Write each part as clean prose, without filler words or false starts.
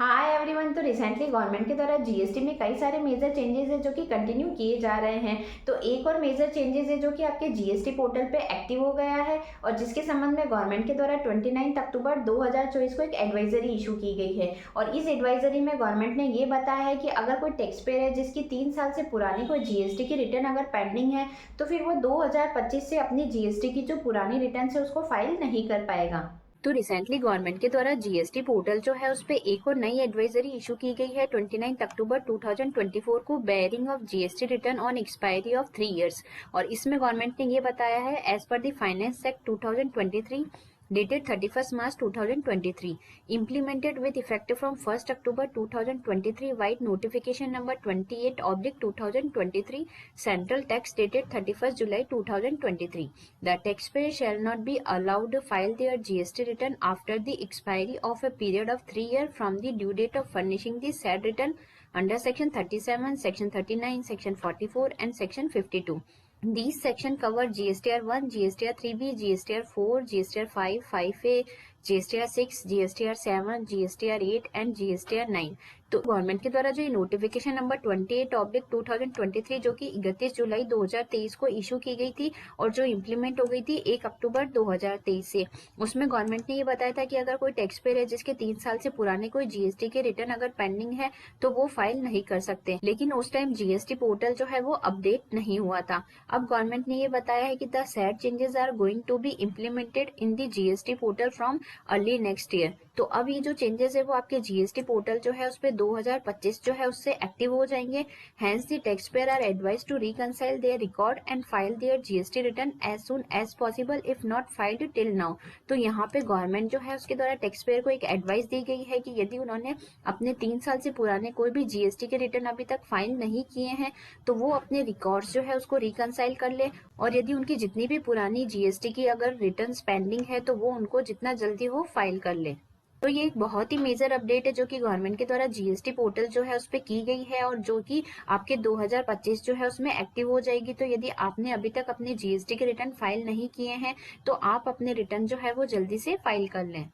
Hi everyone. तो recently government के द्वारा जीएसटी में कई सारे मेजर चेंजेस है जो कि कंटिन्यू किए जा रहे हैं। तो एक और मेजर चेंजेस है जो कि आपके जीएसटी पोर्टल पे एक्टिव हो गया है और जिसके संबंध में गवर्नमेंट के द्वारा 29 अक्टूबर 2024 को एक एडवाइजरी इशू की गई है। और इस एडवाइजरी में गवर्नमेंट ने ये बताया है कि अगर कोई टैक्स पेयर है जिसकी 3 साल से पुरानी कोई जीएसटी की रिटर्न अगर पेंडिंग है तो फिर वो 2025 से अपनी जीएसटी की जो पुरानी रिटर्न है उसको फाइल नहीं कर पाएगा। तो रिसेंटली गवर्नमेंट के द्वारा जीएसटी पोर्टल जो है उस पर एक और नई एडवाइजरी इशू की गई है 29 अक्टूबर 2024 को, barring of GST return on expiry of 3 years. और इसमें गवर्नमेंट ने ये बताया है as per the finance act 2023 dated 31st March 2023, implemented with effect from 1st October 2023 via notification number 28/2023, central tax dated 31st July 2023. The taxpayer shall not be allowed to file their GST return after the expiry of a period of 3 years from the due date of furnishing the said return under Section 37, Section 39, Section 44 and Section 52. These sections cover GSTR 1, GSTR 3B, GSTR 4, GSTR 5, 5A, GSTR 6, GSTR 7, GSTR 8 and GSTR 9। तो government के द्वारा जो ये notification number 28/2023 जो कि 31 जुलाई 2023 को issue की गई थी और जो इम्प्लीमेंट हो गई थी 1 अक्टूबर 2023 से, उसमें गवर्नमेंट ने ये बताया था कि अगर कोई टैक्स पेयर है जिसके 3 साल से पुराने कोई जीएसटी के रिटर्न अगर पेंडिंग है तो वो फाइल नहीं कर सकते। लेकिन उस टाइम जीएसटी पोर्टल जो है वो अपडेट नहीं हुआ था। अब गवर्नमेंट ने ये बताया है कि the said changes are going to be implemented in the GST portal from early next year. तो अब ये जो चेंजेस है वो आपके जीएसटी पोर्टल जो है उस पे 2025 जो है उससे एक्टिव हो जाएंगे। Hence the tax payer are advised to reconcile their record and file their GST return as soon as possible if not filed till now. तो यहाँ पे गवर्नमेंट जो है उसके द्वारा टैक्स पेयर को एक एडवाइस दी गई है कि यदि उन्होंने अपने 3 साल से पुराने कोई भी जीएसटी के रिटर्न अभी तक फाइल नहीं किए हैं तो वो अपने रिकॉर्ड्स जो है उसको रिकंसाइल कर ले, और यदि उनकी जितनी भी पुरानी जीएसटी की अगर रिटर्न्स पेंडिंग है तो वो उनको जितना जल्दी हो फाइल कर ले। तो ये एक बहुत ही मेजर अपडेट है जो कि गवर्नमेंट के द्वारा जीएसटी पोर्टल जो है उस पर की गई है और जो कि आपके 2025 जो है उसमें एक्टिव हो जाएगी। तो यदि आपने अभी तक अपने जीएसटी के रिटर्न फाइल नहीं किए हैं तो आप अपने रिटर्न जो है वो जल्दी से फाइल कर लें।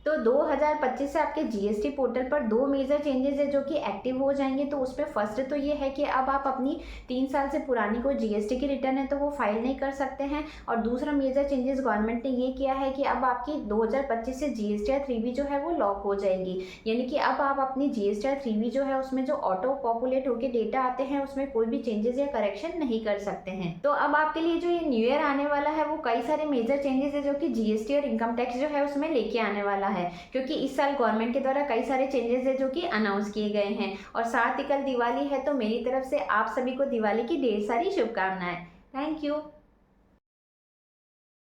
तो 2025 से आपके जीएसटी पोर्टल पर 2 मेजर चेंजेस है जो कि एक्टिव हो जाएंगे। तो उसमें फर्स्ट तो ये है कि अब आप अपनी 3 साल से पुरानी कोई जीएसटी की रिटर्न है तो वो फाइल नहीं कर सकते हैं। और दूसरा मेजर चेंजेस गवर्नमेंट ने ये किया है कि अब आपकी 2025 से जीएसटीआर 3B जो है वो लॉक हो जाएगी। यानी कि अब आप अपनी जीएसटीआर 3B जो है उसमें जो ऑटो पॉपुलेट होकर डेटा आते हैं उसमें कोई भी चेंजेस या करेक्शन नहीं कर सकते हैं। तो अब आपके लिए जो ये न्यू ईयर आने वाला है वो कई सारे मेजर चेंजेस है जो कि जीएसटी और इनकम टैक्स जो है उसमें लेके आने वाला है, क्योंकि इस साल गवर्नमेंट के द्वारा कई सारे चेंजेस है जो कि अनाउंस किए गए हैं। और साथ ही कल दिवाली है तो मेरी तरफ से आप सभी को दिवाली की ढेर सारी शुभकामनाएं। Thank you.